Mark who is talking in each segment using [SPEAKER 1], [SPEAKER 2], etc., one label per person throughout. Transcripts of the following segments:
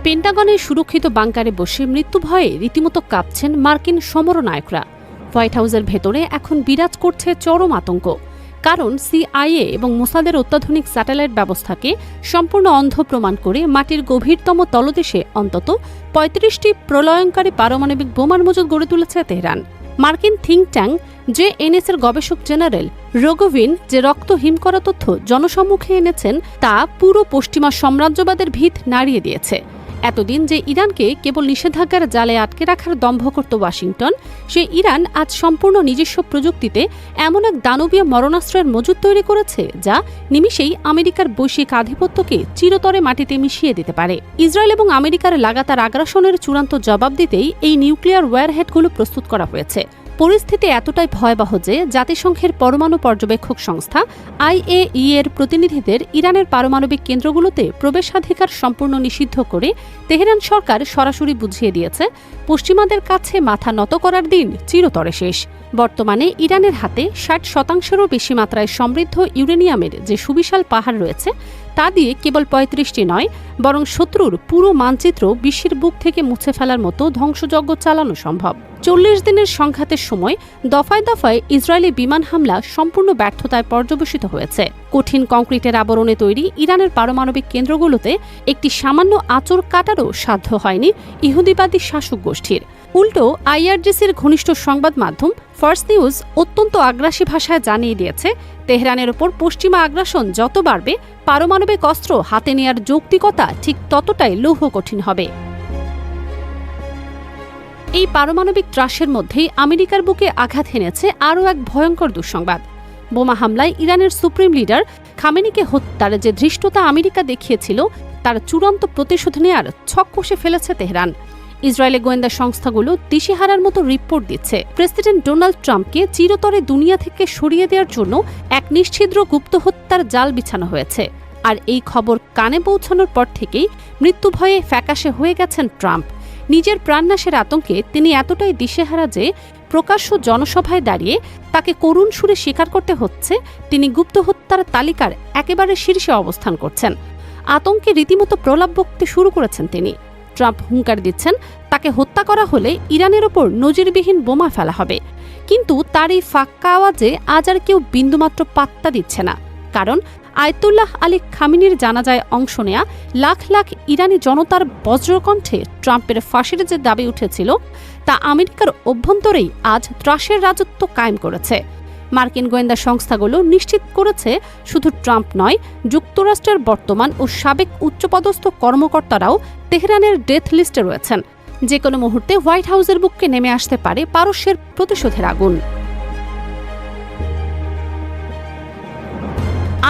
[SPEAKER 1] পেন্টাগনের সুরক্ষিত বাংকারে বসে মৃত্যু ভয়ে রীতিমতো কাঁপছেন মার্কিন সমরনায়করা। হোয়াইট হাউসের ভেতরে এখন বিরাজ করছে চরম আতঙ্ক, কারণ সিআইএ এবং মোসাদের অত্যাধুনিক স্যাটেলাইট ব্যবস্থাকে সম্পূর্ণ অন্ধ প্রমাণ করে মাটির গভীরতম তলদেশে অন্তত ৩৫টি প্রলয়ঙ্কারী পারমাণবিক বোমার মজুদ গড়ে তুলেছে তেহরান। মার্কিন থিঙ্ক ট্যাঙ্ক JNS এর গবেষক জেনারেল রোগোভিন যে রক্ত হিম করা তথ্য জনসম্মুখে এনেছেন তা পুরো পশ্চিমা সাম্রাজ্যবাদের ভিত নাড়িয়ে দিয়েছে। এতদিন যে ইরানকে কেবল নিষেধাজ্ঞার জালে আটকে রাখার দম্ভ করত ওয়াশিংটন, সে ইরান আজ সম্পূর্ণ নিজস্ব প্রযুক্তিতে এমন এক দানবীয় মরণাস্ত্রের মজুদ তৈরি করেছে যা নিমিষেই আমেরিকার বৈশ্বিক আধিপত্যকে চিরতরে মাটিতে মিশিয়ে দিতে পারে। ইসরায়েল এবং আমেরিকার লাগাতার আগ্রাসনের চূড়ান্ত জবাব দিতেই এই নিউক্লিয়ার ওয়্যারহেডগুলো প্রস্তুত করা হয়েছে। পরিস্থিতি এতটাই ভয়াবহ যে জাতিসংঘের পরমাণু পর্যবেক্ষক সংস্থা IAEA এর প্রতিনিধিদের ইরানের পারমাণবিক কেন্দ্রগুলোতে প্রবেশাধিকার সম্পূর্ণ নিষিদ্ধ করে তেহরান সরকার সরাসরি বুঝিয়ে দিয়েছে পশ্চিমাদের কাছে মাথা নত করার দিন চিরতরে শেষ। বর্তমানে ইরানের হাতে ৬০%-রও বেশি মাত্রায় সমৃদ্ধ ইউরেনিয়ামের যে সুবিশাল পাহাড় রয়েছে তা দিয়ে কেবল ৩৫টি নয়, বরং শত্রুর পুরো মানচিত্র বিশ্বের বুক থেকে মুছে ফেলার মতো ধ্বংসযজ্ঞ চালানো সম্ভব। ৪০ দিনের সংঘাতের সময় দফায় দফায় ইসরায়েলি বিমান হামলা সম্পূর্ণ ব্যর্থতায় পর্যবসিত হয়েছে। কঠিন কংক্রিটের আবরণে তৈরি ইরানের পারমাণবিক কেন্দ্রগুলোতে একটি সামান্য আঁচড় কাটারও সাধ্য হয়নি ইহুদিবাদী শাসক গোষ্ঠীর। উল্টো IRGCর ঘনিষ্ঠ সংবাদ মাধ্যম ফার্স্ট নিউজ অত্যন্ত আগ্রাসী ভাষায় জানিয়ে দিয়েছে, তেহরানের ওপর পশ্চিমা আগ্রাসন যত বাড়বে, পারমাণবিক অস্ত্র হাতে নেয়ার যৌক্তিকতা ঠিক ততটাই লৌহ কঠিন হবে। এই পারমাণবিক ত্রাসের মধ্যেই আমেরিকার বুকে আঘাত হেনেছে আরও এক ভয়ঙ্কর দুঃসংবাদ। বোমা হামলায় ইরানের সুপ্রিম লিডার খামেনিকে হত্যার যে ধৃষ্টতা আমেরিকা দেখিয়েছিল তার চূড়ান্ত প্রতিশোধ নেয়ার ছক কষে ফেলেছে তেহরান। ইসরায়েলের গোয়েন্দা সংস্থাগুলো দিশেহারার মতো রিপোর্ট দিচ্ছে প্রেসিডেন্ট ডোনাল্ড ট্রাম্পকে চিরতরে দুনিয়া থেকে সরিয়ে দেওয়ার জন্য এক নিশ্ছিদ্র গুপ্ত হত্যার জাল বিছানো হয়েছে। আর এই খবর কানে পৌঁছানোর পর থেকেই মৃত্যু ভয়ে ফ্যাকাশে হয়ে গেছেন ট্রাম্প। নিজের প্রাণনাশের আতঙ্কে তিনি এতটাই দিশেহারা যে প্রকাশ্য জনসভায় দাঁড়িয়ে তাকে করুণ সুরে স্বীকার করতে হচ্ছে তিনি গুপ্ত হত্যার তালিকার একেবারে শীর্ষে অবস্থান করছেন। আতঙ্কে রীতিমতো প্রলাপ বকতে শুরু করেছেন তিনি। ট্রাম্প হুঙ্কার দিচ্ছেন তাকে হত্যা করা হলে ইরানের ওপর নজিরবিহীন বোমা ফেলা হবে, কিন্তু তার এই ফাক্কা আওয়াজে আজ আর কেউ বিন্দুমাত্র পাত্তা দিচ্ছে না। কারণ আয়াতুল্লাহ আলী খামেনির জানাজায় অংশ নেয়া লাখ লাখ ইরানি জনতার বজ্রকণ্ঠে ট্রাম্পের ফাঁসির যে দাবি উঠেছিল তা আমেরিকার অভ্যন্তরেই আজ ত্রাসের রাজত্ব কায়েম করেছে। মার্কিন গোয়েন্দা সংস্থাগুলো নিশ্চিত করেছে শুধু ট্রাম্প নয়, যুক্তরাষ্ট্রের বর্তমান ও সাবেক উচ্চপদস্থ কর্মকর্তারাও তেহরানের ডেথ লিস্টে রয়েছেন। যে কোনো মুহূর্তে হোয়াইট হাউসের বুকে নেমে আসতে পারে পারস্যের প্রতিশোধের আগুন।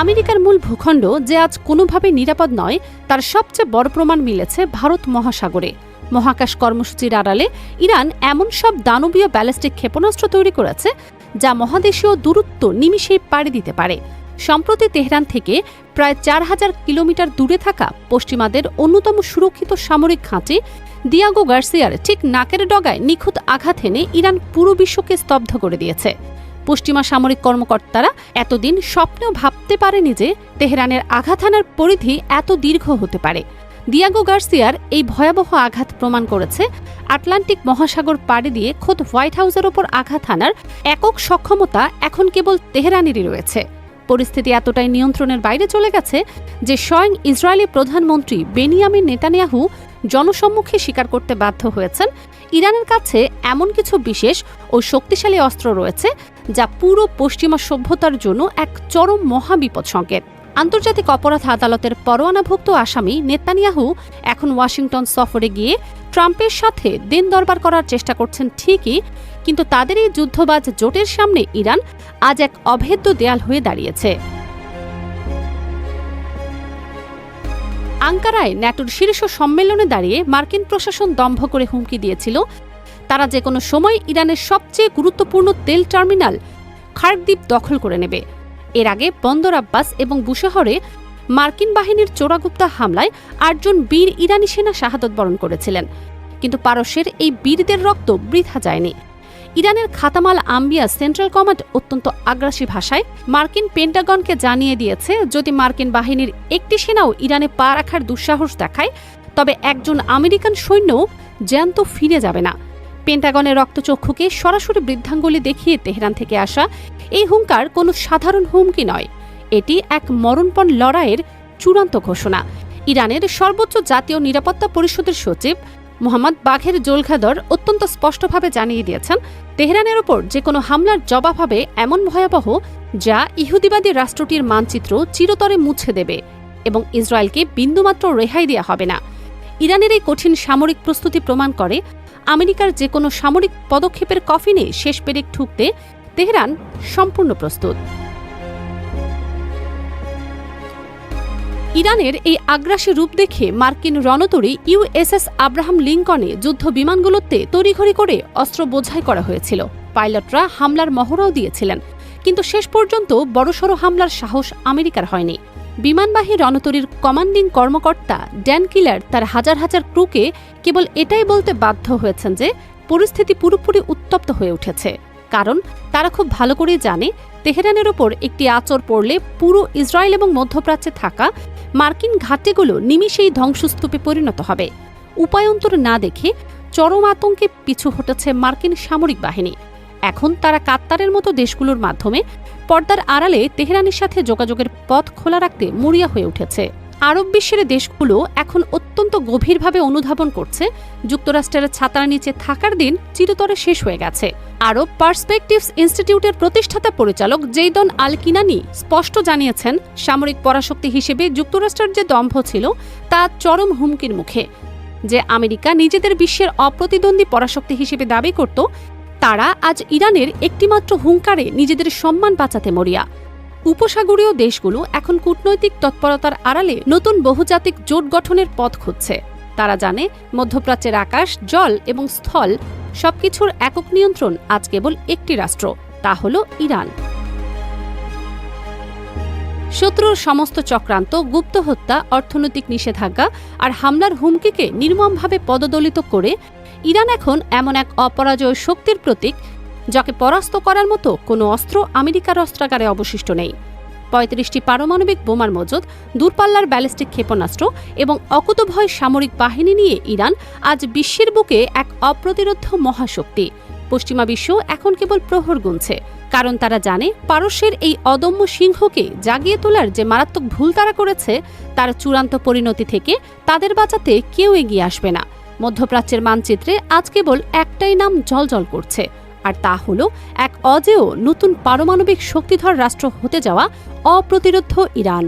[SPEAKER 1] আমেরিকার মূল ভূখণ্ড যে আজ কোনোভাবে নিরাপদ নয় তার সবচেয়ে বড় প্রমাণ মিলেছে ভারত মহাসাগরে। মহাকাশ কর্মসূচির আড়ালে ইরান এমন সব দানবীয় ব্যালিস্টিক ক্ষেপণাস্ত্র তৈরি করেছে যা মহাদেশীয় দূরত্ব নিমিষেই পাড়ি দিতে পারে। সম্প্রতি তেহরান থেকে প্রায় ৪,০০০ কিলোমিটার দূরে থাকা পশ্চিমাদের অন্যতম সুরক্ষিত সামরিক ঘাঁটি দিয়াগো গার্সিয়ার ঠিক নাকের ডগায় নিখুঁত আঘাত এনে ইরান পুরো বিশ্বকে স্তব্ধ করে দিয়েছে। পশ্চিমা সামরিক কর্মকর্তারা এতদিন স্বপ্নেও ভাবতে পারেনি যে তেহরানের আঘাত হানার পরিধি এত দীর্ঘ হতে পারে। দিয়াগো গার্সিয়ার এই ভয়াবহ আঘাত প্রমাণ করেছে আটলান্টিক মহাসাগর পাড়ি দিয়ে খোদ হোয়াইট হাউসের ওপর আঘাত হানার একক সক্ষমতা এখন কেবল তেহরানেরই রয়েছে। পরিস্থিতি এতটাই নিয়ন্ত্রণের বাইরে চলে গেছে যে স্বয়ং ইসরায়েলি প্রধানমন্ত্রী বেনিয়ামিন নেতানিয়াহু জনসম্মুখে স্বীকার করতে বাধ্য হয়েছেন ইরানের কাছে এমন কিছু বিশেষ ও শক্তিশালী অস্ত্র রয়েছে যা পুরো পশ্চিমা সভ্যতার জন্য এক চরম মহাবিপদ সংকেত। আন্তর্জাতিক অপরাধ আদালতের পরোয়ানাভুক্ত আসামি নেতানিয়াহু এখন ওয়াশিংটন সফরে গিয়ে ট্রাম্পের সাথে দিন দরবার করার চেষ্টা করছেন ঠিকই, কিন্তু তাদের এই যুদ্ধবাজ জোটের সামনে ইরান আজ এক অভেদ্য দেয়াল হয়ে দাঁড়িয়েছে। আঙ্কারায় ন্যাটোর শীর্ষ সম্মেলনে দাঁড়িয়ে মার্কিন প্রশাসন দম্ভ করে হুমকি দিয়েছিল তারা যে কোনো সময় ইরানের সবচেয়ে গুরুত্বপূর্ণ তেল টার্মিনাল খার্কিভ দখল করে নেবে। এর আগে বন্দর আব্বাস এবং বুশেহরে মার্কিন বাহিনীর চোরাগুপ্তা হামলায় ৮ জন বীর ইরানি সেনা শাহাদত বরণ করেছিলেন, কিন্তু পারস্যের এই বীরদের রক্ত বৃথা যায়নি। ইরানের খাতামাল আম্বিয়া সেন্ট্রাল কমান্ড অত্যন্ত আগ্রাসী ভাষায় মার্কিন পেন্টাগনকে জানিয়ে দিয়েছে যদি মার্কিন বাহিনীর একটি সেনাও ইরানে পা রাখার দুঃসাহস দেখায় তবে একজন আমেরিকান সৈন্য জ্যান্ত ফিরে যাবে না। পেন্টাগনের রক্তচক্ষুকে সরাসরি বৃদ্ধাঙ্গুলি দেখিয়ে তেহরান থেকে আসা এই হুঙ্কার কোনো সাধারণ হুমকি নয়, এটি এক মরণপণ লড়াইয়ের চূড়ান্ত ঘোষণা। ইরানের সর্বোচ্চ জাতীয় নিরাপত্তা পরিষদের সচিব মোহাম্মদ বাঘের জোলখাদর অত্যন্ত স্পষ্টভাবে জানিয়ে দিয়েছেন, তেহরানের ওপর যে কোনো হামলার জবাব হবে এমন ভয়াবহ, যা ইহুদিবাদী রাষ্ট্রটির মানচিত্র চিরতরে মুছে দেবে এবং ইসরায়েলকে বিন্দুমাত্র রেহাই দেওয়া হবে না। ইরানের এই কঠিন সামরিক প্রস্তুতি প্রমাণ করে আমেরিকার যে কোনো সামরিক পদক্ষেপের কফিনে শেষ পেরেক ঠুকতে তেহরান সম্পূর্ণ প্রস্তুত। ইরানের এই আগ্রাসী রূপ দেখে মার্কিন রণতরী ইউএসএস আব্রাহাম লিঙ্কনে যুদ্ধ বিমানগুলোতে তড়িঘড়ি করে অস্ত্র বোঝাই করা হয়েছিল। পাইলটরা হামলার মহড়াও দিয়েছিলেন, কিন্তু শেষ পর্যন্ত বড়সড় হামলার সাহস আমেরিকার হয়নি। বিমানবাহী রণতরীর কমান্ডিং কর্মকর্তা ড্যান কিলার তার হাজার হাজার ক্রুকে কেবল এটাই বলতে বাধ্য হয়েছেন যে পরিস্থিতি পুরোপুরি উত্তপ্ত হয়ে উঠেছে, কারণ তারা খুব ভালো করে জানে তেহরানের ওপর একটি আঁচড় পড়লে পুরো ইসরায়েল এবং মধ্যপ্রাচ্যে থাকা মার্কিন ঘাঁটিগুলো নিমিষেই ধ্বংসস্তূপে পরিণত হবে। উপায়ন্তর না দেখে চরম আতঙ্কে পিছু হটেছে মার্কিন সামরিক বাহিনী। এখন তারা কাত্তারের মতো দেশগুলোর মাধ্যমে পর্দার আড়ালে তেহরানের সাথে যোগাযোগের পথ খোলা রাখতে মরিয়া হয়ে উঠেছে। আরব বিশ্বের দেশগুলো এখন অত্যন্ত গভীরভাবে অনুধাবন করছে যুক্তরাষ্ট্রের ছাতার নিচে থাকার দিন চিরতরে শেষ হয়ে গেছে। আরব পার্সপেক্টিভস ইনস্টিটিউটের প্রতিষ্ঠাতা পরিচালক জেইদন আল কিনানি স্পষ্ট জানিয়েছেন, সামরিক পরাশক্তি হিসেবে যুক্তরাষ্ট্রের যে দম্ভ ছিল তা চরম হুমকির মুখে। যে আমেরিকা নিজেদের বিশ্বের অপ্রতিদ্বন্দ্বী পরাশক্তি হিসেবে দাবি করত, তারা আজ ইরানের একটিমাত্র হুঙ্কারে নিজেদের সম্মান বাঁচাতে মরিয়া। উপসাগরীয় দেশগুলো এখন কূটনৈতিক তৎপরতার আড়ালে নতুন বহুজাতিক জোট গঠনের পথ খুঁজছে। তারা জানে মধ্যপ্রাচ্যের আকাশ, জল এবং স্থল সবকিছুর একক নিয়ন্ত্রণ আজ কেবল একটি রাষ্ট্র, তা হল ইরান। শত্রুর সমস্ত চক্রান্ত, গুপ্ত হত্যা, অর্থনৈতিক নিষেধাজ্ঞা আর হামলার হুমকিকে নির্মমভাবে পদদলিত করে ইরান এখন এমন এক অপরাজয় শক্তির প্রতীক, যাকে পরাস্ত করার মতো কোনো অস্ত্র আমেরিকার অস্ত্রাগারে অবশিষ্ট নেই। ৩৫টি পারমাণবিক বোমার মজুদ, দূরপাল্লার ব্যালিস্টিক ক্ষেপণাস্ত্র এবং অকুতভয় সামরিক বাহিনী নিয়ে ইরান আজ বিশ্বের বুকে এক অপ্রতিরোধ্য মহাশক্তি। পশ্চিমা বিশ্ব এখন কেবল প্রহর গুনছে, কারণ তারা জানে পারস্যের এই অদম্য সিংহকে জাগিয়ে তোলার যে মারাত্মক ভুল তারা করেছে, তার চূড়ান্ত পরিণতি থেকে তাদের বাঁচাতে কেউ এগিয়ে আসবে না। মধ্যপ্রাচ্যের মানচিত্রে আজ কেবল একটাই নাম জ্বলজ্বল করছে, আর তা হল এক অজেয় নতুন পারমাণবিক শক্তিধর রাষ্ট্র হতে যাওয়া অপ্রতিরোধ্য ইরান।